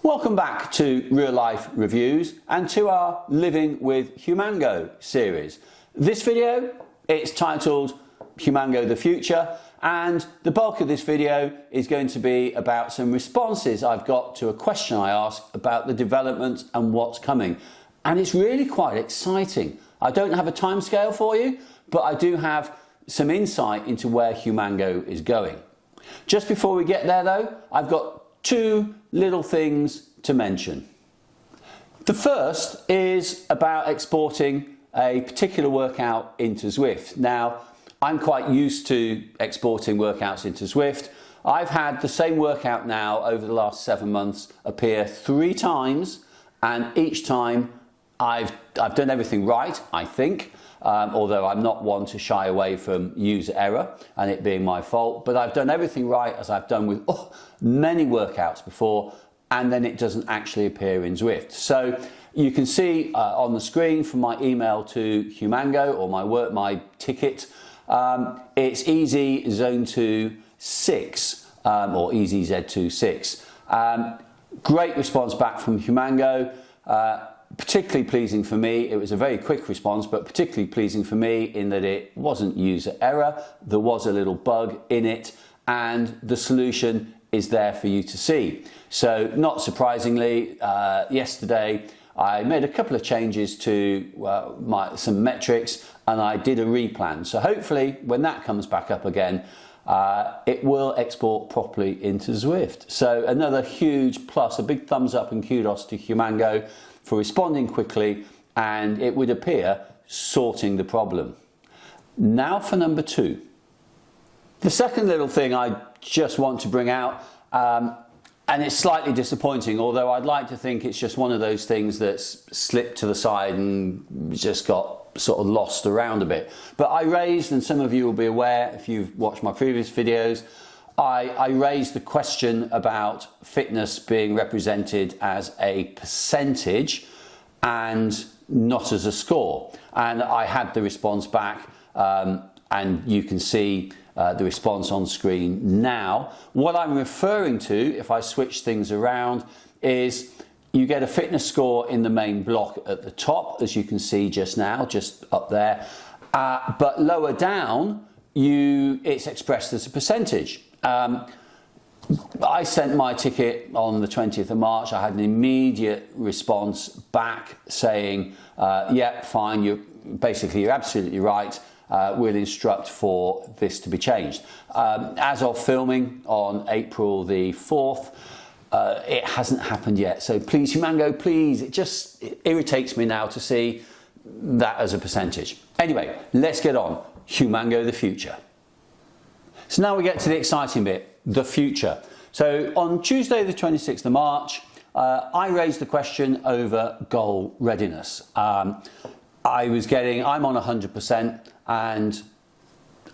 Welcome back to Real Life Reviews and to our Living with Humango series. This video, it's titled Humango the Future, and the bulk of this video is going to be about some responses I've got to a question I asked about the development and what's coming. And it's really quite exciting. I don't have a timescale for you, but I do have some insight into where Humango is going. Just before we get there though, I've got two little things to mention. The first is about exporting a particular workout into Zwift. Now, I'm quite used to exporting workouts into Zwift. I've had the same workout now over the last 7 months appear 3 times, and each time I've done everything right, I think, although I'm not one to shy away from user error and it being my fault, but I've done everything right as I've done with many workouts before, and then it doesn't actually appear in Zwift. So you can see on the screen from my email to Humango or my ticket, it's Easy Zone 2 6 or Easy Z2 6. Great response back from Humango. Particularly pleasing for me. It was a very quick response, but particularly pleasing for me in that it wasn't user error. There was a little bug in it, and the solution is there for you to see. So not surprisingly, yesterday I made a couple of changes to some metrics, and I did a replan. So hopefully when that comes back up again, it will export properly into Zwift. So another huge plus, a big thumbs up and kudos to Humango for responding quickly, and it would appear sorting the problem. Now for number 2. The second little thing I just want to bring out, and it's slightly disappointing, although I'd like to think it's just one of those things that's slipped to the side and just got sort of lost around a bit. But I raised, and some of you will be aware if you've watched my previous videos, I raised the question about fitness being represented as a percentage and not as a score. And I had the response back, and you can see the response on screen now. What I'm referring to, if I switch things around, is you get a fitness score in the main block at the top, as you can see just now, just up there. But lower down, it's expressed as a percentage. I sent my ticket on the 20th of March. I had an immediate response back saying, yeah, fine, you're absolutely right. We'll instruct for this to be changed. As of filming on April the 4th, it hasn't happened yet. So please, Humango, please, it irritates me now to see that as a percentage. Anyway, let's get on. Humango the Future. So now we get to the exciting bit, the future. So on Tuesday the 26th of March, I raised the question over goal readiness. I'm on 100%, and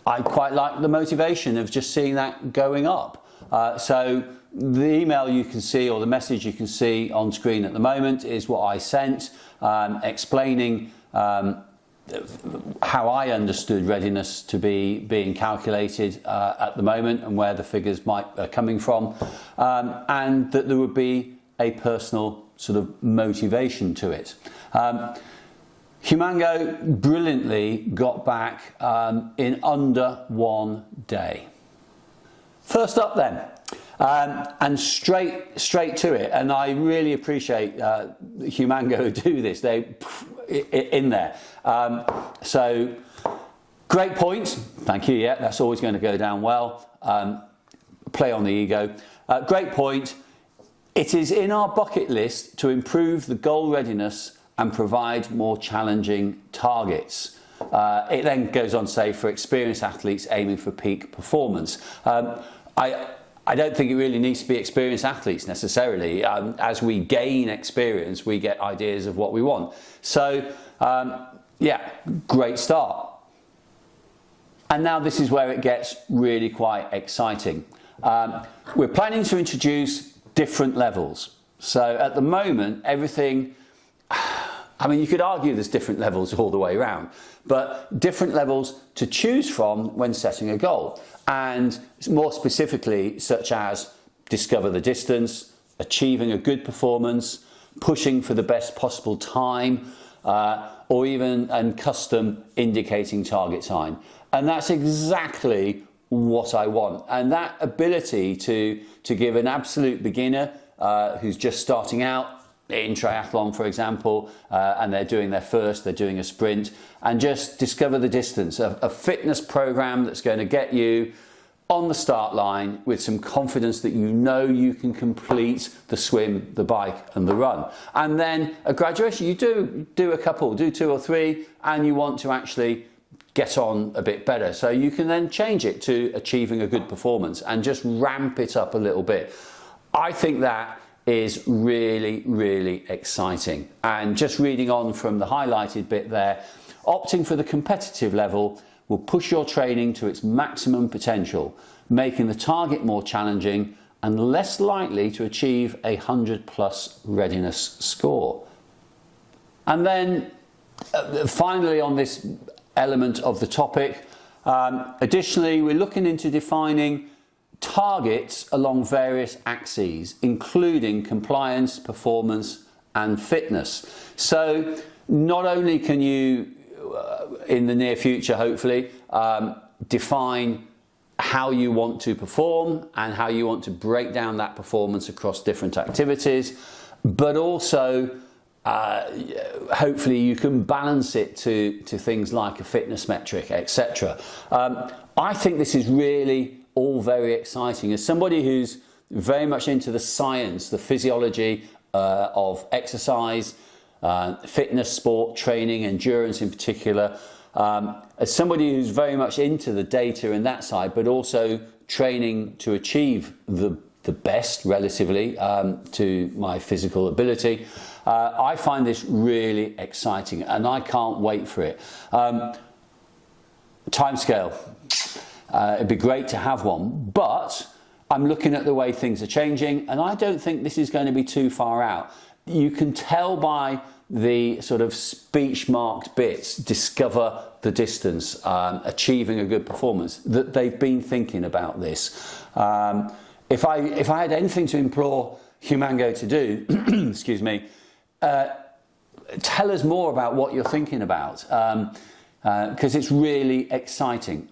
I quite like the motivation of just seeing that going up. So the email you can see, or the message you can see on screen at the moment, is what I sent, explaining how I understood readiness to be being calculated at the moment, and where the figures might be coming from, and that there would be a personal sort of motivation to it. Humango brilliantly got back in under 1 day. First up then, and straight to it, and I really appreciate Humango do this. They in there. So great points. Thank you. Yeah, that's always going to go down well. Play on the ego. Great point. It is in our bucket list to improve the goal readiness and provide more challenging targets. It then goes on to say, for experienced athletes aiming for peak performance. I don't think it really needs to be experienced athletes necessarily. As we gain experience, we get ideas of what we want. So, yeah, great start. And now this is where it gets really quite exciting. We're planning to introduce different levels. So at the moment, everything, I mean, you could argue there's different levels all the way around, but different levels to choose from when setting a goal. And more specifically, such as discover the distance, achieving a good performance, pushing for the best possible time, or even a custom indicating target time. And that's exactly what I want. And that ability to give an absolute beginner who's just starting out in triathlon, for example, and they're doing a sprint, and just discover the distance, a fitness program that's going to get you on the start line with some confidence that you know you can complete the swim, the bike and the run. And then a graduation, you do a couple, do 2 or 3, and you want to actually get on a bit better. So you can then change it to achieving a good performance and just ramp it up a little bit. I think that is really, really exciting. And just reading on from the highlighted bit there, opting for the competitive level will push your training to its maximum potential, making the target more challenging and less likely to achieve a 100+ readiness score. And then finally on this element of the topic, additionally, we're looking into defining targets along various axes, including compliance, performance and fitness. So not only can you, in the near future hopefully, define how you want to perform and how you want to break down that performance across different activities, but also hopefully you can balance it to things like a fitness metric, etc. I think this is really all very exciting. As somebody who's very much into the science, the physiology of exercise, fitness, sport, training, endurance in particular, as somebody who's very much into the data and that side, but also training to achieve the best relatively to my physical ability, I find this really exciting and I can't wait for it. Timescale. It'd be great to have one, but I'm looking at the way things are changing and I don't think this is going to be too far out. You can tell by the sort of speech marked bits, discover the distance, achieving a good performance, that they've been thinking about this. If I had anything to implore Humango to do, excuse me, tell us more about what you're thinking about, because it's really exciting.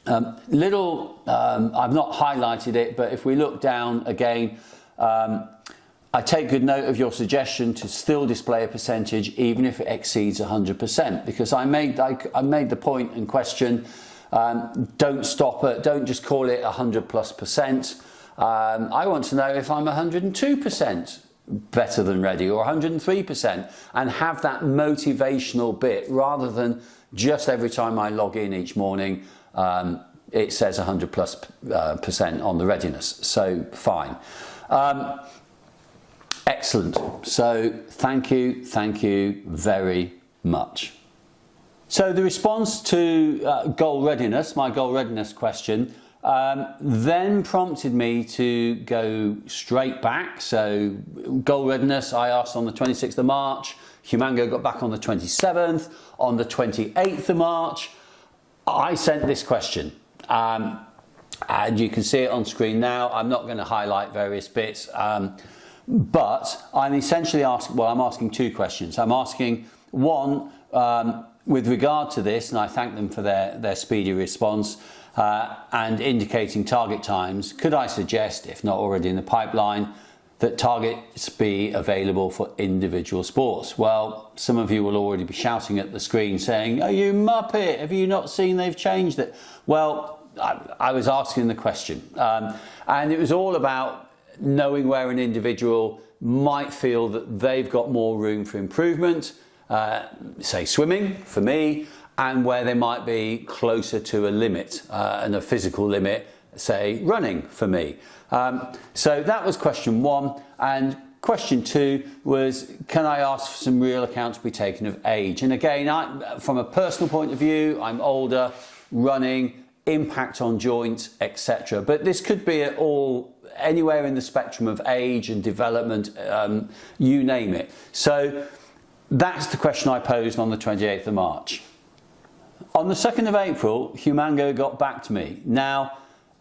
I've not highlighted it, but if we look down again, I take good note of your suggestion to still display a percentage even if it exceeds 100%, because I made the point in question, don't just call it 100+%. I want to know if I'm 102% better than ready or 103%, and have that motivational bit rather than just every time I log in each morning it says 100+% on the readiness. So fine. Excellent. So thank you very much. So the response to goal readiness, my goal readiness question, then prompted me to go straight back. So goal readiness I asked on the 26th of March, Humango got back on the 27th, on the 28th of March I sent this question, and you can see it on screen now. I'm not going to highlight various bits, but I'm essentially asking 2 questions. I'm asking one, with regard to this, and I thank them for their speedy response, and indicating target times, could I suggest, if not already in the pipeline, that targets be available for individual sports? Well, some of you will already be shouting at the screen saying, "Are you muppet? Have you not seen they've changed it?" Well, I was asking the question, and it was all about knowing where an individual might feel that they've got more room for improvement, say swimming for me, and where they might be closer to a limit, and a physical limit, say running for me. So that was question 1, and question 2 was, can I ask for some real account to be taken of age? And again, from a personal point of view, I'm older, running, impact on joints, etc. But this could be at anywhere in the spectrum of age and development, you name it. So that's the question I posed on the 28th of March. On the 2nd of April, Humango got back to me. Now,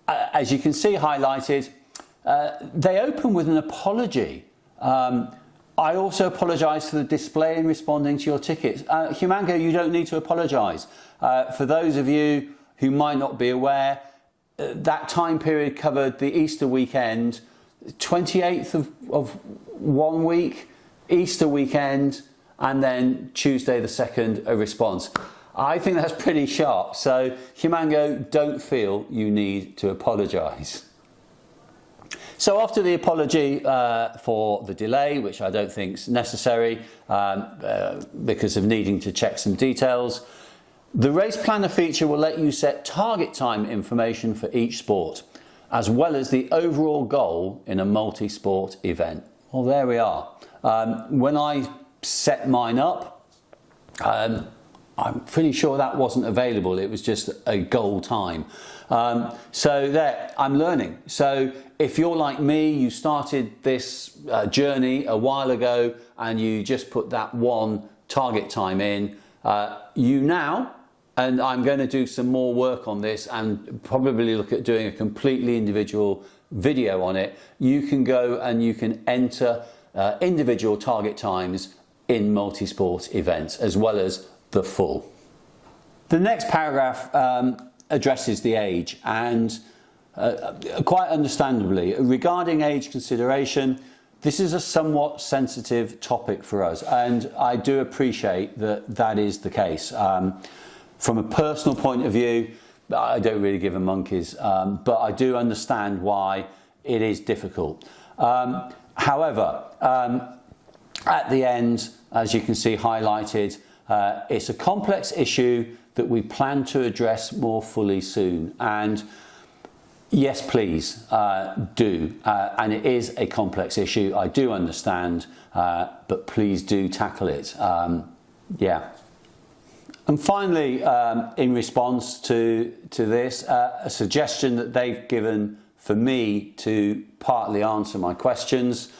as you can see highlighted, they open with an apology. I also apologise for the display in responding to your tickets. Humango, you don't need to apologise. For those of you who might not be aware, that time period covered the Easter weekend, 28th of 1 week, Easter weekend, and then Tuesday the 2nd, a response. I think that's pretty sharp. So Humango, don't feel you need to apologise. So after the apology for the delay, which I don't think is necessary because of needing to check some details, the race planner feature will let you set target time information for each sport, as well as the overall goal in a multi-sport event. Well, there we are. When I set mine up, I'm pretty sure that wasn't available. It was just a goal time. So there, I'm learning. So if you're like me, you started this journey a while ago and you just put that one target time in, you now, and I'm going to do some more work on this and probably look at doing a completely individual video on it, you can go and you can enter individual target times in multi-sport events as well as the full. The next paragraph addresses the age, and quite understandably, regarding age consideration, this is a somewhat sensitive topic for us, and I do appreciate that that is the case. From a personal point of view, I don't really give a monkey's, but I do understand why it is difficult. However, at the end, as you can see highlighted, it's a complex issue that we plan to address more fully soon. And yes, please do. And it is a complex issue. I do understand, but please do tackle it. Yeah. And finally, in response to this, a suggestion that they've given for me to partly answer my questions.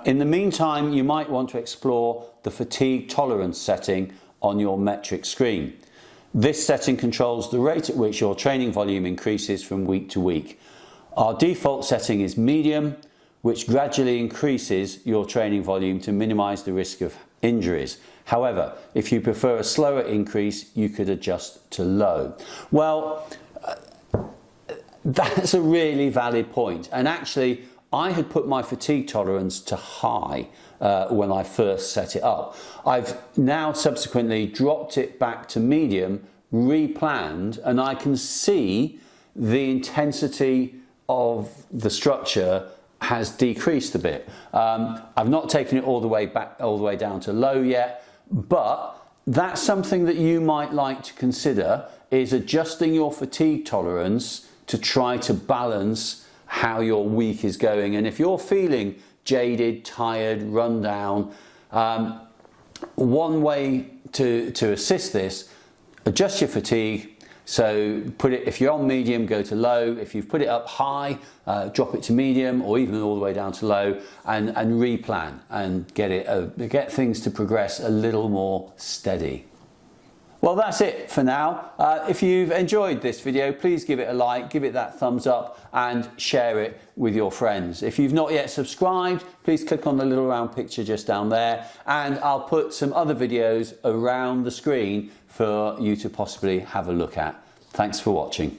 In the meantime, you might want to explore the fatigue tolerance setting on your metric screen. This setting controls the rate at which your training volume increases from week to week. Our default setting is medium, which gradually increases your training volume to minimize the risk of injuries. However, if you prefer a slower increase, you could adjust to low. Well, that's a really valid point. And actually, I had put my fatigue tolerance to high when I first set it up. I've now subsequently dropped it back to medium, replanned, and I can see the intensity of the structure has decreased a bit. I've not taken it all the way down to low yet, but that's something that you might like to consider, is adjusting your fatigue tolerance to try to balance how your week is going. And if you're feeling jaded, tired, run down, one way to assist this, adjust your fatigue. So put it, if you're on medium, go to low. If you've put it up high, drop it to medium, or even all the way down to low, and replan and get things to progress a little more steady. Well, that's it for now. If you've enjoyed this video, please give it a like, give it that thumbs up, and share it with your friends. If you've not yet subscribed, please click on the little round picture just down there, and I'll put some other videos around the screen for you to possibly have a look at. Thanks for watching.